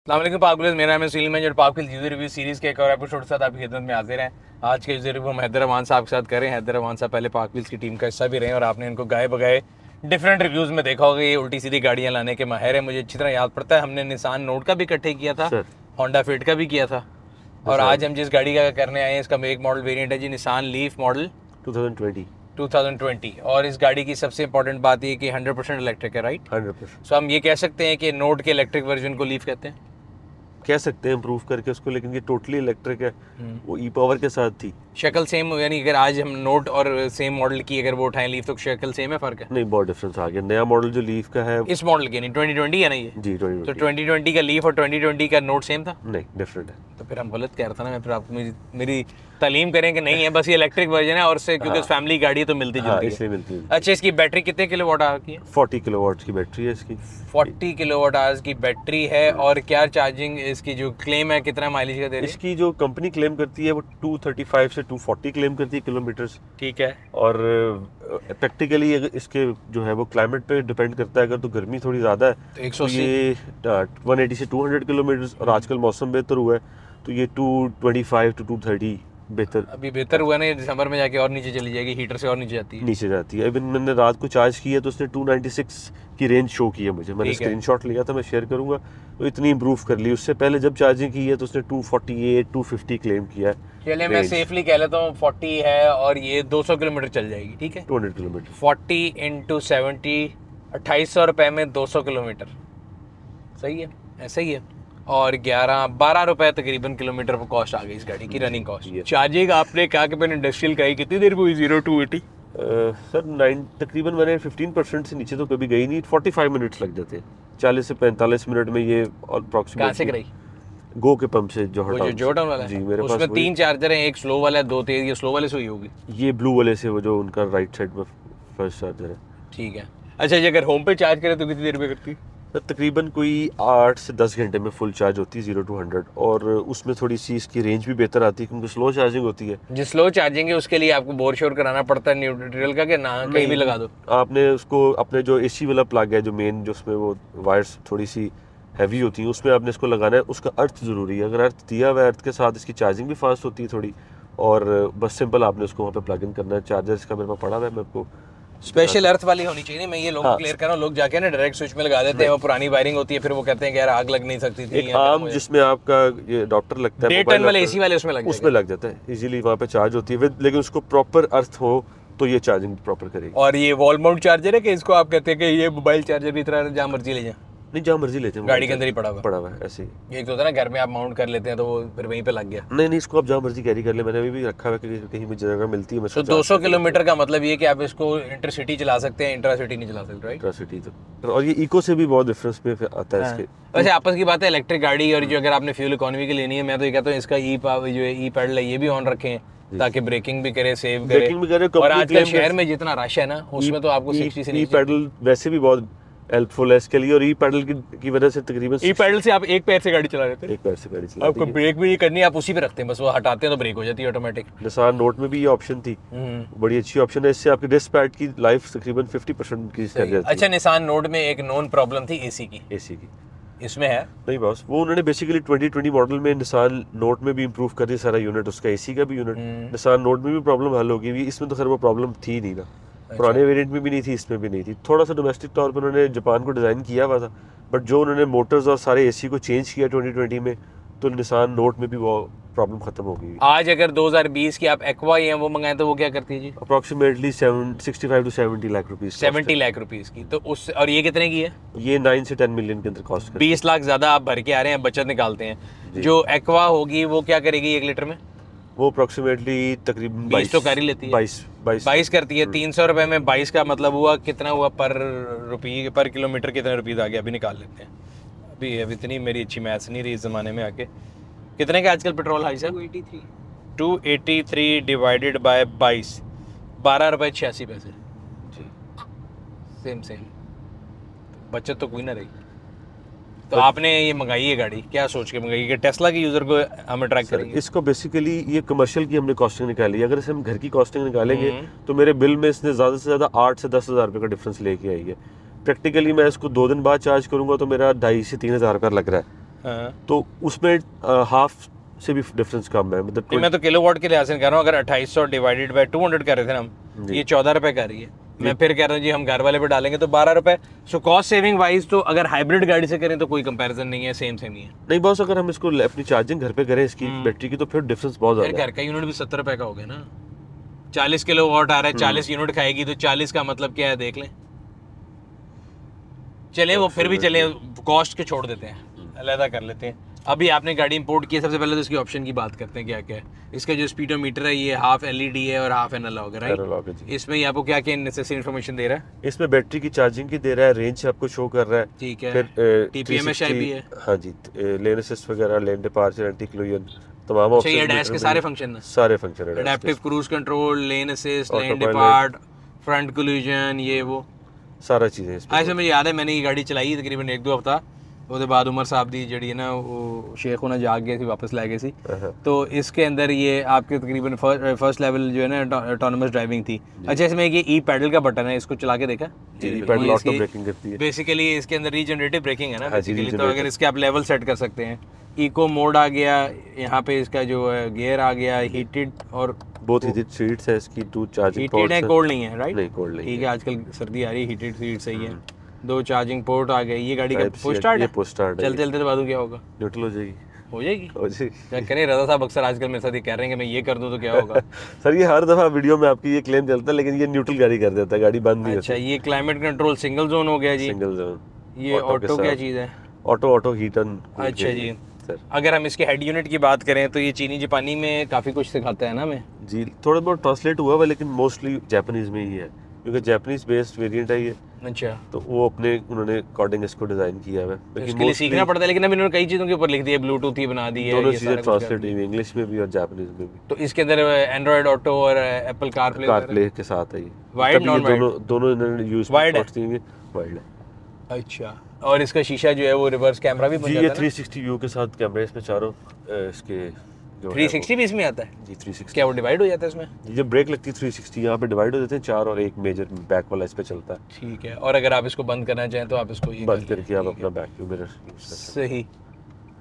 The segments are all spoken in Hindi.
अस्सलाम वालेकुम पाकविल्स, मेरा नाम है सलीम है, जो पाकविल्स यूजर रिव्यू सीरीज़ के एक और एपिसोड के साथ आपकी खिदमत में हाजिर हैं। आज के यूजर रिव्यू हम हैदर रमान साहब के साथ करें। हैदर रमान साहब पहले पाकविल्स की टीम का हिस्सा भी रहे और आपने इनको गाए बगाए डिफरेंट रिव्यूज़ में देखा होगा। ये उल्टी सीधी गाड़ियाँ लाने के माहिर है, मुझे अच्छी तरह याद पड़ता है। हमने निसान नोट का भी इकट्ठे किया था, होंडा फिट का भी किया था, और आज हम जिस गाड़ी का करने आए हैं इसका एक मॉडल वेरिएंट है जी, निसान लीफ मॉडल 2020। और इस गाड़ी की सबसे इंपॉर्टेंट बात ये कि 100% इलेक्ट्रिक है, राइट? 100%। सो हम ये कह सकते हैं कि नोट के इलेक्ट्रिक वर्जन को लीफ कहते हैं, कह सकते हैं इम्प्रूव करके उसको, लेकिन ये टोटली इलेक्ट्रिक है। वो ई पावर के साथ थी। शक्ल सेम, यानी अगर आज हम नोट और सेम मॉडल की अगर वो उठाएं लीफ, तो शक्ल सेम है, फर्क है? नहीं, बहुत डिफरेंस आ गया। नया मॉडल जो लीफ का है, इस मॉडल की नहीं, 2020 है ना ये जी 2020। तो 2020 का लीफ और 2020 का नोट सेम था? नहीं, डिफरेंट है। तो फिर हम गलत कह रहा था ना मैं, फिर आपको मेरी तालीम करें कि नहीं है, बस ये इलेक्ट्रिक वर्जन है और से क्योंकि फैमिली गाड़ी है तो मिलती जुलती है, इसलिए मिलती है। अच्छा, इसकी बैटरी कितने किलोवाट आवर की है? 40 किलोवाट की बैटरी है इसकी। 40 किलोवाट आवर्स की बैटरी है। और क्या चार्जिंग इसकी जो क्लेम है, कितना माइलेज का दे रही है? इसकी जो कंपनी क्लेम करती है वो 235 से 240 क्लेम करती है किलोमीटर्स। ठीक है। और प्रैक्टिकली इसके जो है वो क्लाइमेट पे डिपेंड करता है। अगर तो गर्मी थोड़ी ज़्यादा है तो 180 ये 180 से 200 किलोमीटर्स, और आजकल मौसम बेहतर हुआ है तो ये 225 to 230 बेहतर। अभी बेहतर हुआ ना, दिसंबर में जाके और नीचे चली जाएगी, हीटर से और नीचे जाती है, नीचे जाती है। इवन मैंने रात को चार्ज किया तो उसने 296 की रेंज शो की है मुझे। मैंने स्क्रीनशॉट लिया था, मैं शेयर करूंगा। तो इतनी इंप्रूव कर ली। उससे पहले जब चार्जिंग की है तो उसने 248 250 क्लेम किया है। चलिए मैं सेफली कह लेता हूँ 40 है और ये 200 किलोमीटर चल जाएगी, ठीक है? 200 किलोमीटर 40 × 70 2800 रुपये में 200 किलोमीटर, सही है, ऐसा ही है। और 12 रुपए तकरीबन किलोमीटर पर कॉस्ट आ गई इस गाड़ी की, रनिंग कॉस्ट। चार्जिंग आपने कहा कि मैंने इंडस्ट्रियल का ही, कितनी देर में हुई 0 to 80? सर 9 तकरीबन मैंने 15% से नीचे तो कभी गई नहीं। 45 मिनट्स लग जाते हैं, 40 से 45 मिनट में ये अप्रॉक्सीमेटली। कहाँ से कराई? गो के पंप से, जो जोटाउन वाला जी है। मेरे पास उसमें 3 चार्जर हैं, एक स्लो वाला है, 2 तेज। ये स्लो वाले से हुई होगी, ये ब्लू वाले से, वो जो उनका राइट साइड में फर्स्ट चार्जर है। ठीक है। अच्छा, ये अगर होम पे चार्ज करें तो कितनी देर में करती? सर तकरीबन कोई 8 से 10 घंटे में फुल चार्ज होती है 0 to 100। और उसमें थोड़ी सी इसकी रेंज भी बेहतर आती है क्योंकि स्लो चार्जिंग होती है। जो स्लो चार्जिंग है उसके लिए आपको बोर शोर कराना पड़ता है न्यूट्रल का, कि ना कहीं भी लगा दो? आपने उसको अपने जो एसी वाला प्लग है, जो मेन, जो उसमें वो वायर्स थोड़ी सी हैवी होती हैं, उसमें आपने इसको लगाना है। उसका अर्थ ज़रूरी है। अगर अर्थ दिया हुआ है, अर्थ के साथ इसकी चार्जिंग भी फास्ट होती है थोड़ी। और बस सिंपल आपने उसको वहाँ पे प्लग इन करना है। चार्जर इसका मेरे पास पड़ा हुआ है, मैं आपको स्पेशल अर्थ वाली होनी चाहिए। मैं ये लोग क्लियर कर रहा हूँ, लोग जाके ना डायरेक्ट स्विच में लगा देते हैं, वो पुरानी वायरिंग होती है, फिर वो कहते हैं कि यार आग लग नहीं सकती थी। एक आम जिसमें आपका ये डॉक्टर लगता है, मोबाइल वाले एसी वाले उसमें लग जाता है इजीली, वहाँ पे चार्ज होती है। लेकिन उसको प्रॉपर अर्थ हो तो ये चार्जिंग प्रॉपर करेगी। और ये वॉल माउंट चार्जर है कि इसको आप कहते हैं कि ये मोबाइल चार्जर की तरह जहाँ मर्जी ले जाए? नहीं, जहाँ मर्जी लेते हैं, गाड़ी के अंदर ही पड़ा हुआ है ऐसे ही। एक तो होता है ना घर में आप माउंट कर लेते हैं तो वो फिर वहीं पे लग गया। नहीं, इसको आप जहाँ मर्जी कैरी कर ले। मैंने अभी भी रखा हुआ है कि कहीं भी जगह मिलती है। तो 200 किलोमीटर का मतलब ये कि आप इसको इंटरसिटी चला सकते हैं, इंट्रासिटी नहीं चला सकते, राइट? इंट्रासिटी तो, और ये इको से भी बहुत डिफरेंस में आता है इसके। वैसे आपस की बात है, इलेक्ट्रिक गाड़ी और जो अगर आपने फ्यूल इकोनॉमी की लेनी है, मैं तो ये कहता हूँ इसका जो ई पैडल है ये भी ऑन रखें ताकि ब्रेकिंग भी करे, सेव करे। और आजकल शहर में जितना रश है ना, उसमें तो आपको 60 से ई पैडल वैसे भी बहुत हेल्पफुल है इसके लिए। और ई पैडल की वजह से तकरीबन ई पैडल से आप एक पैर से गाड़ी चला लेते हैं, एक पैर से गाड़ी चलाते हैं। आपको ब्रेक भी नहीं करनी, आप उसी पे रखते हैं, बस वो हटाते हैं तो ब्रेक हो जाती है ऑटोमेटिक। निसान नोट में भी ये ऑप्शन थी, बड़ी अच्छी ऑप्शन है। इससे आपकी डिस्क पैड की लाइफ तकरीबन 50% इंक्रीज कर जाती है। अच्छा, निसान नोट में एक नॉन प्रॉब्लम थी एसी की, इसमें है नहीं बॉस? वो उन्होंने बेसिकली 2020 मॉडल में निसान नोट में भी इंप्रूव कर दिया सारा यूनिट, उसका एसी का भी यूनिट। निसान नोट में भी प्रॉब्लम हल हो गई। इसमें तो खैर वो प्रॉब्लम थी नहीं ना, पुराने वेरिएंट में भी नहीं थी, इसमें भी नहीं थी। थोड़ा सा डोमेस्टिक तौर पर उन्होंने जापान को डिज़ाइन किया हुआ था, बट जो उन्होंने मोटर्स और सारे एसी को चेंज किया 2020 में, तो निसान नोट में भी वो प्रॉब्लम खत्म हो गई। आज अगर 2020 की आप एक्वा या वो मंगाए तो वो क्या करती है जी? Approximately 65 to 70 lakh rupees. 70 lakh rupees की। तो उस, और ये कितने की है? ये 9 से 10 मिलियन के अंदर कॉस्ट करती है। 20 लाख ज्यादा आप भर के आ रहे हैं, बचत निकालते हैं। जो एक्वा होगी वो क्या करेगी 1 लीटर में? वो अप्रॉक्सीमेटली तकरीबन 20 तो कर ही लेती है। 22 करती है। 300 रुपए में 22 का मतलब हुआ कितना हुआ पर किलोमीटर? कितने रुपीज आ गया अभी निकाल लेते हैं। अभी इतनी मेरी अच्छी मैथ्स नहीं रही इस जमाने में आके। कितने का आजकल पेट्रोल हाई साहब? 283 डिवाइडेड बाय 22, 12 रुपये 86 पैसे। सेम बचत तो कोई ना रही। तो आपने ये मंगाई है गाड़ी, क्या सोच के मंगाई कि टेस्ला के यूजर को हम अट्रैक्ट करेंगे? इसको बेसिकली ये कमर्शियल की हमने कॉस्टिंग निकाली। अगर इसे हम घर की कॉस्टिंग निकालेंगे तो मेरे बिल में इसने ज़्यादा से ज़्यादा 8 से 10 हज़ार रुपये का डिफरेंस लेके आई है। प्रैक्टिकली मैं इसको 2 दिन बाद चार्ज करूँगा तो मेरा 2,500 से 3,000 रुपये लग रहा है। हाँ। तो उसमें हाफ से भी डिफरेंस कम है, मतलब मैं तो किलोवाट के लिहाज से कह रहा हूँ, अगर 2800 डिवाइडेड बाय 200 कर रहे थे ना हम, ये 14 रुपए का रही है। मैं फिर कह रहा हूँ जी हम घर वाले पे डालेंगे तो 12 रुपए। सो कॉस्ट सेविंग वाइज तो अगर हाइब्रिड गाड़ी से करें तो कोई कंपैरिजन नहीं है, सेम ही है। नहीं बॉस, अगर हम इसको अपनी चार्जिंग घर पे करें इसकी बैटरी की, तो फिर डिफरेंस बहुत यार ज्यादा है। घर का यूनिट भी 70 रुपए का हो गया ना, 40 किलोवाट आ रहा है, 40 यूनिट खाएगी तो 40 का मतलब क्या है देख लें। चले वो फिर भी चले, कॉस्ट के छोड़ देते हैं, अलहदा कर लेते हैं। अभी आपने गाड़ी इंपोर्ट की है, सबसे पहले तो इसकी ऑप्शन की बात करते हैं क्या क्या है। इसका जो स्पीडोमीटर है ये हाफ एलईडी है और हाफ एनालॉग है, राइट? इसमें ये आपको क्या क्या नेसेसरी इन्फॉर्मेशन दे रहा है? इसमें बैटरी की चार्जिंग की दे रहा है, रेंज आपको शो कर रहा है, ठीक है। फिर टीपीएमएस भी है, हाँ जी, लेन असिस्ट वगैरह, लेन डिपार्चर, एंटी कोलिजन, तमाम ऑप्शन। ये डैश के सारे फंक्शन है, सारे फंक्शन है, adaptive cruise control, lane assist, lane depart, front collision, ये वो सारा चीजें इसमें। ऐसे मुझे याद है मैंने ये गाड़ी चलाई तकरीबन 1-2 हफ्ता, उसके बाद उमर साहब दी जड़ी है ना वो शेख होना जाग गए सी, वापस ला गए सी। तो इसके अंदर ये आपके तकरीबन फर्स्ट लेवल जो है ना ऑटोनमस ड्राइविंग थी। अच्छा, इसमें ये ई पैडल का बटन है, इसको चला के देखा? जी, पैडल ऑटो ब्रेकिंग करती है। बेसिकली इसके अंदर रीजनरेटिव ब्रेकिंग है ना बेसिकली, तो अगर इसके आप लेवल सेट कर सकते हैं। इको मोड आ गया, यहाँ पे इसका जो गियर आ गया, हीटेड और बहुत हीटेड सीट्स है इसकी, 2 चार्जिंग हीटेड है, कोल्ड नहीं है, राइट? नहीं, कोल्ड नहीं। ठीक है, आजकल सर्दी आ रही है, हीटेड सीट सही है। 2 चार्जिंग पोर्ट आ गए। ये गाड़ी का पुश स्टार्ट है, पुश स्टार्ट है। चलते चलते बाद क्या होगा? न्यूट्रल हो जाएगी, हो जाएगी। हो जाएगी। क्या करें, रजा साहब अक्सर आजकल मेरे साथ ये कह रहे हैं कि मैं ये कर दूं तो क्या होगा? सर ये हर दफा वीडियो में आपकी ये क्लेम चलता है, लेकिन ये न्यूट्रल गाड़ी कर देता है, गाड़ी बंद नहीं होती। अच्छा, ये क्लाइमेट कंट्रोल सिंगल जोन हो गया जी। Single zone. ये ऑटो क्या चीज़ है? Auto heat and. अच्छा जी। अगर हम इसके हेड यूनिट की बात करें तो ये चीनी जापानी में काफ़ी कुछ सिखाता है ना हमें जी, थोड़ा बहुत ट्रांसलेट हुआ हुआ, लेकिन मोस्टली जापानीज में ही है, क्योंकि जापानीज बेस्ड वेरिएंट है ये। अच्छा, तो वो उन्होंने अकॉर्डिंग इसको डिजाइन किया है, तो इसके लिए सीखना पड़ता है। लेकिन अब इन्होंने कई चीज़ों के ऊपर लिख दिया, ब्लूटूथ ही बना दी है, दोनों चीजें ट्रांसलेट हुई इंग्लिश में भी और जापानीज में भी। तो इसके अंदर एंड्रॉइड ऑटो और एप्पल कारप्ले के साथ है ये। वाइड नॉन वाइड दोनों इन्होंने यूज वाइड है। वाइड है। अच्छा, और इसका शीशा जो है वो रिवर्स कैमरा भी बन जाता है ना? 360 व्यू के साथ कैमरा इसमें चारों इसके 360 भी इसमें आता है जी। 360 क्या वो डिवाइड हो जाता है इसमें? जब ब्रेक लगती है 360 यहाँ पे डिवाइड हो जाते हैं 4, और एक मेजर बैक वाला इस पे चलता है। ठीक है, और अगर आप इसको बंद करना चाहें तो आप इसको ये बंद करके आप अपना बैक व्यू मिरर यूज कर सकते हैं। सही।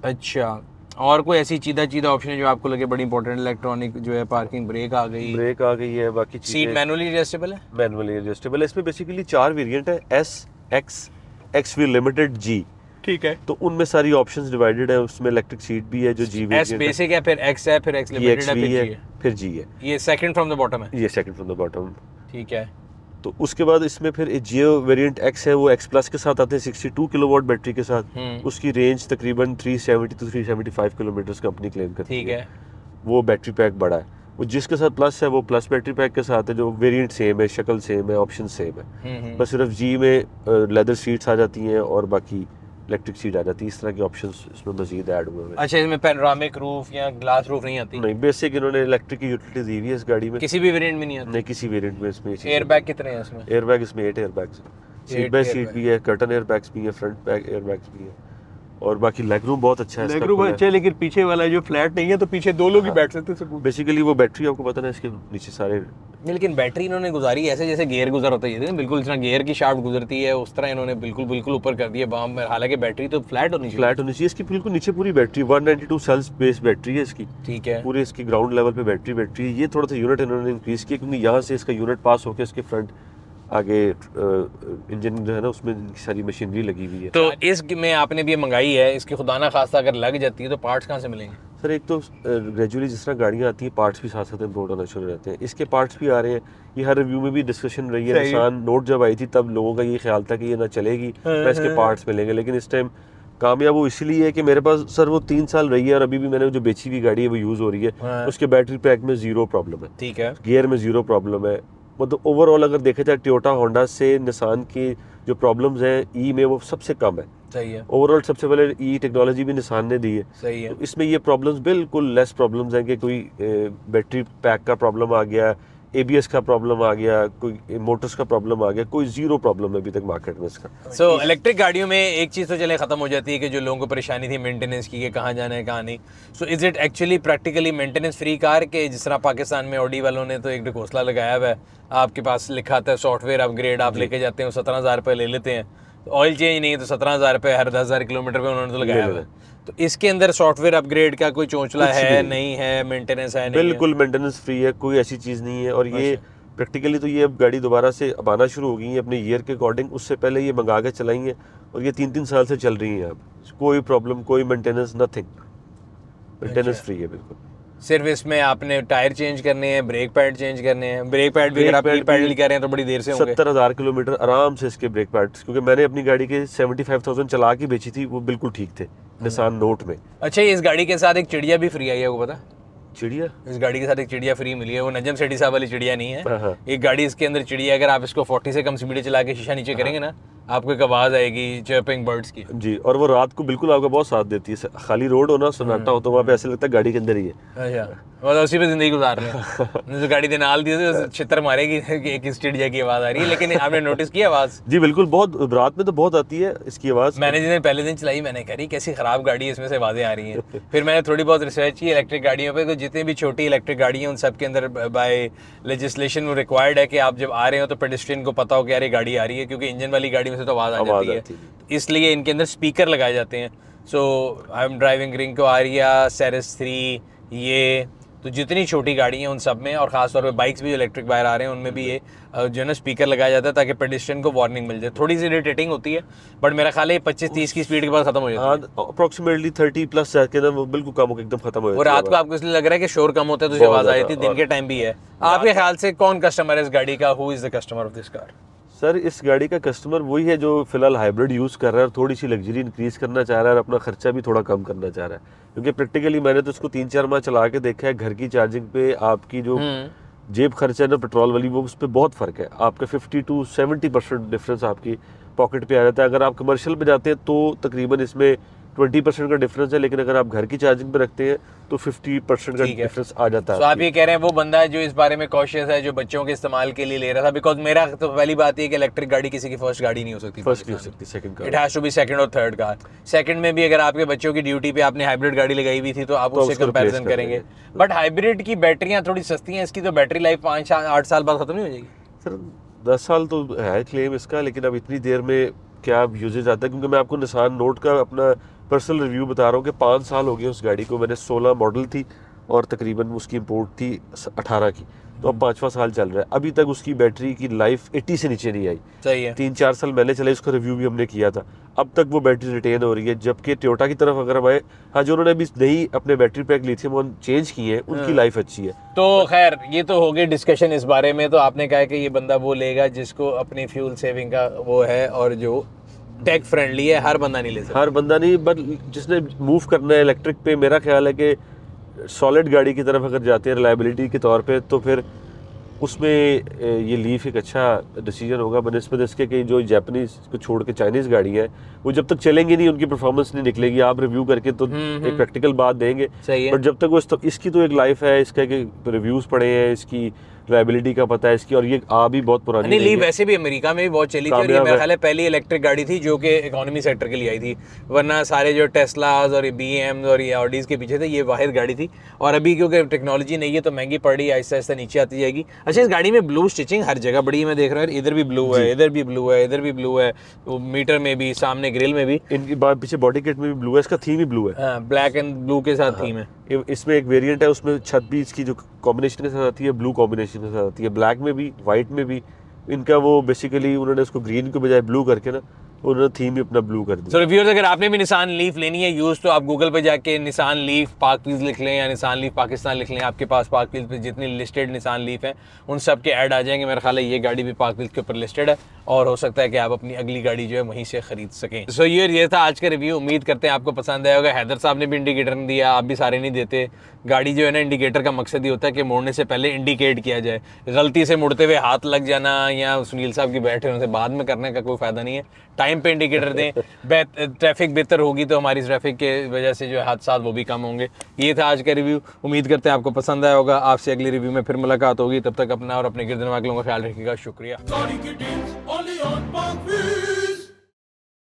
अच्छा, और कोई ऐसी चीदा ऑप्शन है जो आपको लगे बड़ी इंपॉर्टेंट? इलेक्ट्रॉनिक जो है, पार्किंग ब्रेक आ गई, ब्रेक आ गई है, बाकी सीट मैनुअली एडजस्टेबल है? मैनुअली एडजस्टेबल है। इसमें बेसिकली 4 वेरिएंट है, एस, एक्स, एक्सवी लिमिटेड, जी। ठीक है, तो उनमें सारी ऑप्शंस डिवाइडेड है। उसमें इलेक्ट्रिक सीट भी है जो जी एस बेसिक है, फिर एक्स है, फिर एक्स लिमिटेड है, फिर जी है। ये सेकंड फ्रॉम द बॉटम है? ये सेकंड फ्रॉम द बॉटम। ठीक है। तो उसके बाद इसमें फिर जियो वेरिएंट एक्स है, वो एक्स प्लस के साथ आते हैं 62 किलोवाट बैटरी के साथ। उसकी रेंज तकरीबन 370 to 375 किलोमीटर कंपनी क्लेम करती है। ठीक है। वो बैटरी पैक बड़ा है। वो जिसके साथ प्लस है वो प्लस बैटरी पैक के साथ है, जो वेरिएंट सेम है, शक्ल सेम है, ऑप्शन सेम है। बस सिर्फ जी में लेदर सीट्स आ जाती हैं और बाकी इलेक्ट्रिक सीट आ जाती है। इस तरह के ऑप्शंस इसमें मजीद ऐड हुए हैं। अच्छा, इसमें पैनोरामिक रूफ या ग्लास रूफ नहीं आती? नहीं, बेसिक इन्होंने इलेक्ट्रिक की यूटिलिटी दी हुई है इस गाड़ी में। किसी भी वेरिएंट में नहीं आती? नहीं, किसी वेरिएंट में इसमें। एयरबैग कितने हैं इसमें? एयरबैग इसमें 8 एयरबैग्स, सीट बाय सीट भी है, कर्टन एयरबैग्स भी है, फ्रंट बैक एयरबैग्स भी है, और बाकी लेग रूम बहुत अच्छा है। लेग रूम अच्छा है, लेकिन पीछे वाला जो फ्लैट नहीं है तो पीछे 2 लोग ही बैठ सकते हैं। बेसिकली वो बैटरी आपको पता है इसके नीचे सारे, लेकिन बैटरी इन्होंने गुजारी ऐसे जैसे गियर गुजर होता है, बिल्कुल जितना गियर की शाफ्ट गुजरती है उस तरह इन्होंने बिल्कुल ऊपर कर दिया बाम में। हालांकि बैटरी तो फ्लैट होनी चाहिए इसकी बिल्कुल नीचे पूरी बैटरी 192 सेल्स बेस बैटरी है इसकी। ठीक है, पूरे इसकी ग्राउंड लेवल पे बैटरी है। ये थोड़ा सा यूनिट इन्होंने इंक्रीज किया, क्योंकि यहाँ से इसका यूनिट पास होकर इसके फ्रंट आगे इंजन जो है ना उसमें सारी मशीनरी लगी हुई है। तो इसमें आपने भी मंगाई है, इसकी खुदा ना खास्ता अगर लग जाती है तो पार्ट्स कहाँ से मिलेंगे? सर एक तो ग्रेजुअली जिस तरह गाड़ियाँ आती हैं पार्ट्स भी साथ साथ इम्पोर्ट होना शुरू रहते हैं। इसके पार्ट्स भी आ रहे हैं। ये हर रिव्यू में भी डिस्कशन रही है। निसान नोट जब आई थी तब लोगों का ये ख्याल था कि ये ना चलेगी, ना इसके पार्ट्स मिलेंगे, लेकिन इस टाइम कामयाब वो इसलिए है कि मेरे पास सर वो 3 साल रही है और अभी भी मैंने जो बेची हुई गाड़ी है वो यूज़ हो रही है। उसके बैटरी पैक में 0 प्रॉब्लम है। ठीक है, गियर में 0 प्रॉब्लम है। मतलब ओवरऑल अगर देखा जाए टोयोटा होंडा से निसान की जो प्रॉब्लम्स हैं ई में वो सबसे कम है। सही है। ओवरऑल सबसे पहले ई टेक्नोलॉजी भी निसान ने दी है। सही है। तो इसमें ये प्रॉब्लम्स बिल्कुल लेस प्रॉब्लम्स हैं कि कोई बैटरी पैक का प्रॉब्लम आ गया, एबीएस का प्रॉब्लम आ गया, कोई मोटर्स का प्रॉब्लम आ गया, कोई 0 प्रॉब्लम है अभी तक मार्केट में इसका। सो इलेक्ट्रिक गाड़ियों में एक चीज़ तो चले ख़त्म हो जाती है कि जो लोगों को परेशानी थी मेंटेनेंस की कि कहाँ जाना है कहाँ नहीं। So is it actually practically maintenance free car के जिस तरह पाकिस्तान में ऑडी वालों ने तो एक ढकोसला लगाया हुआ है, आपके पास लिखा आता है सॉफ्टवेयर अपग्रेड, आप लेके जाते हैं 17,000 रुपये ले लेते हैं, ऑयल चेंज नहीं है तो 17,000 रुपये हर 10,000 किलोमीटर पे उन्होंने तो लगाया हुआ है। तो इसके अंदर सॉफ्टवेयर अपग्रेड का कोई चोंचला है नहीं है, मेंटेनेंस है नहीं? बिल्कुल मेंटेनेंस फ्री है, कोई ऐसी चीज़ नहीं है। और ये प्रैक्टिकली तो ये अब गाड़ी दोबारा से अब आना शुरू हो गई है अपने ईयर के अकॉर्डिंग, उससे पहले ये मंगा के चलाई है और ये 3-3 साल से चल रही हैं अब। कोई प्रॉब्लम, कोई मेंटेनेंस, नथिंग, मेंटेनेंस फ्री है बिल्कुल। सिर्फ इसमें आपने टायर चेंज करने हैं, ब्रेक पैड चेंज करने हैं। ब्रेक पैड भी अगर आप पैडल कर रहे हैं तो बड़ी देर से होंगे। 70,000 किलोमीटर आराम से इसके ब्रेक पैड्स, क्योंकि मैंने अपनी गाड़ी के 75,000 चला के बेची थी, वो बिल्कुल ठीक थे निसान नोट में। अच्छा, इस गाड़ी के साथ एक चिड़िया भी फ्री आई है, वो पता? चिड़िया? इस गाड़ी के साथ एक चिड़िया फ्री मिली है, वो नजम सेठी साहब वाली चिड़िया नहीं है। एक गाड़ी इसके अंदर चिड़िया, अगर आप इसको 40 से कम स्पीड चला के शीशा नीचे करेंगे ना, आपको एक आवाज आएगी चर्पिंग बर्ड्स की जी। और वो रात को बिल्कुल आपका बहुत साथ देती है। खाली रोड हो ना, सन्नाटा हो, तो वहाँ पे ऐसे लगता है गाड़ी के अंदर ही है। अच्छा, मतलब उसी पे जिंदगी गुजार रहे हैं। जो गाड़ी दे नाल दी तो छितर मारेगी कि एक चिड़िया की आवाज आ रही है। लेकिन आपने नोटिस किया आवाज? जी बिल्कुल, बहुत रात में तो बहुत आती है इसकी आवाज। मैंने जिस दिन पहले दिन चलाई, मैंने कही कैसी खराब गाड़ी है, इसमें से आवाजें आ रही हैं। फिर मैंने थोड़ी बहुत रिसर्च की इलेक्ट्रिक गाड़ियों पे, तो जितनी भी छोटी इलेक्ट्रिक गाड़ी हैं उन सब के अंदर बाय लेजिस्लेशन रिक्वायर्ड है कि आप जब आ रहे हो तो पेडेस्ट्रियन को पता हो कि यार ये गाड़ी आ रही है, क्योंकि इंजन वाली गाड़ी में से तो आवाज आ जाती है। इसलिए इनके अंदर स्पीकर लगाए जाते हैं। सो आई एम ड्राइविंग रिंको आरिया, सेरेस 3, ये तो जितनी छोटी गाड़ी हैं उन सब में, और खासतौर पे बाइक्स भी जो इलेक्ट्रिक बाहर आ रहे हैं उनमें भी ये जो है ना स्पीकर लगाया जाता है ताकि पेडेस्ट्रियन को वार्निंग मिल जाए। थोड़ी सी इरिटेटिंग होती है, बट मेरा ख्याल है 25-30 की स्पीड के बाद खत्म हो जाता है। अप्रोक्सीमेटली 30 प्लस जाके ना वो बिल्कुल कम होकर एकदम खत्म हो जाता है। और रात को आपको इसलिए लग रहा है कि शोर कम होता है तो जो आवाज आई थी, दिन के टाइम भी है। आपके ख्याल से कौन कस्टमर है इस गाड़ी का? Who is the customer of this car? Sir, इस गाड़ी का कस्टमर वही है जो फिलहाल हाइब्रिड यूज़ कर रहा है और थोड़ी सी लग्जरी इंक्रीज करना चाह रहा है और अपना खर्चा भी थोड़ा कम करना चाह रहा है। क्योंकि प्रैक्टिकली मैंने तो इसको 3-4 माह चला के देखा है, घर की चार्जिंग पे आपकी जो जेब खर्चा है ना पेट्रोल वाली, वो उस पर बहुत फ़र्क है। आपका 50 to 70% डिफरेंस आपकी पॉकेट पे आ जाता है। अगर आप कमर्शियल पे जाते हैं तो तकरीबन इसमें 20% का डिफरेंस है, लेकिन अगर आप घर की चार्जिंग पे रखते हैं तो 50% का डिफरेंस आ जाता है। तो आप ये कह रहे हैं वो बंदा है जो इस बारे में कॉशियस है, जो बच्चों के इस्तेमाल के लिए ले रहा था। बिकॉज मेरा तो पहली बात ये कि इलेक्ट्रिक गाड़ी किसी की फर्स्ट गाड़ी नहीं हो सकती, फर्स्ट नहीं हो सकती, second car. It has to be second और थर्ड कार। सेकंड में भी अगर आपके बच्चों की ड्यूटी पे आपने हाइब्रिड गाड़ी लगाई हुई थी तो आप उससे कंपैरिजन करेंगे। बट हाइब्रिड की बैटरियां थोड़ी सस्ती हैं, इसकी तो बैटरी लाइफ 5-8 साल बाद खत्म नहीं हो जाएगी? सर 10 साल तो है क्लेम इसका, लेकिन अब इतनी देर में क्या यूजेज आता है? क्योंकि मैं आपको निसान नोट का अपना पर्सनल रिव्यू बता रहा हूँ कि 5 साल हो गए उस गाड़ी को। मैंने 16 मॉडल थी और तकरीबन उसकी इंपोर्ट थी 18 की, तो अब 5वां साल चल रहा है। अभी तक उसकी बैटरी की लाइफ 80 से नीचे नहीं आई। सही है। 3-4 साल पहले चले, उसका रिव्यू भी हमने किया था, अब तक वो बैटरी रिटेन हो रही है। जबकि टोयोटा की तरफ अगर हम आए, हाँ, जो उन्होंने अभी नई अपने battery pack lithium one change किए हैं, उनकी लाइफ अच्छी है। तो खैर ये तो हो गई डिस्कशन इस बारे में। तो आपने कहा कि ये बंदा वो लेगा जिसको अपनी फ्यूल सेविंग का वो है और जो टेक फ्रेंडली है। हर बंदा नहीं ले सकता, हर बंदा नहीं, बट जिसने मूव करना है इलेक्ट्रिक पे, मेरा ख्याल है कि सॉलिड गाड़ी की तरफ अगर जाते हैं रिलायबिलिटी के तौर पे, तो फिर उसमें ये लीफ एक अच्छा डिसीजन होगा बनस्बत इसके कि जो जापानीज को छोड़ के चाइनीज़ गाड़ी है वो जब तक चलेंगी नहीं उनकी परफॉर्मेंस नहीं निकलेगी। आप रिव्यू करके तो एक प्रैक्टिकल बात देंगे, बट जब तक वो इसकी तो एक लाइफ है, इसका कि रिव्यूज़ पड़े हैं, इसकी रिलायबिलिटी का पता है इसकी, और ये आ भी बहुत पुरानी नहीं। लीव वैसे भी अमेरिका में भी बहुत चली थी और ये मेरा ख्याल है पहली इलेक्ट्रिक गाड़ी थी जो कि इकोनॉमी सेक्टर के लिए आई थी। वरना सारे जो टेस्लाज और BMs और ये ऑडीज के पीछे थे, ये वाहिद गाड़ी थी। और अभी क्योंकि टेक्नोलॉजी नहीं है तो महंगी पड़ रही है, आहिस्ता आहिस्ता नीचे आती जाएगी। अच्छा, इस गाड़ी में ब्लू स्टिचिंग हर जगह बड़ी है, मैं देख रहा हूँ। इधर भी ब्लू है, इधर भी ब्लू है, इधर भी ब्लू है, मीटर में भी, सामने ग्रिल में भी, इनकी पीछे बॉडी किट में भी ब्लू है। इसका थीम ही ब्लू है, ब्लैक एंड ब्लू के साथ थीम है। इसमें एक वेरिएंट है, उसमें छत भी इसकी जो कॉम्बिनेशन के साथ आती है, ब्लू कॉम्बिनेशन के साथ आती है, ब्लैक में भी, वाइट में भी। इनका वो बेसिकली उन्होंने उसको ग्रीन के बजाय ब्लू करके ना उन्होंने थीम ही अपना ब्लू कर दिया। सो व्यूअर्स, अगर आपने भी निसान लीफ लेनी है यूज, तो आप गूगल पे जाके निसान लीफ पार्क व्हील्स लिख लें या निसान लीफ पाकिस्तान लिख लें। आपके पास पार्क व्हील्स पे जितनी लिस्टेड निसान लीफ है उन सब के ऐड आ जाएंगे। मेरा ख्याल है ये गाड़ी भी पार्क व्हील्स के ऊपर लिस्टेड है और हो सकता है कि आप अपनी अगली गाड़ी जो है वहीं से खरीद सकें। सो ये था आज का रिव्यू। उम्मीद करते हैं आपको पसंद आया होगा। हैदर साहब ने भी इंडिकेटर नहीं दिया, आप भी सारे नहीं देते। गाड़ी जो है ना, इंडिकेटर का मकसद ही होता है कि मोड़ने से पहले इंडिकेट किया जाए। गलती से मुड़ते हुए हाथ लग जाना या सुनील साहब की बैठे होने से बाद में करने का कोई फायदा नहीं है। टाइम पे इंडिकेटर दें। ट्रैफिक बेहतर होगी तो हमारी ट्रैफिक के वजह से जो हादसा वो भी कम होंगे। ये था आज का रिव्यू। उम्मीद करते हैं आपको पसंद आया होगा। आपसे अगली रिव्यू में फिर मुलाकात होगी। तब तक अपना और अपने गिरदन वालों का ख्याल रखिएगा। शुक्रिया।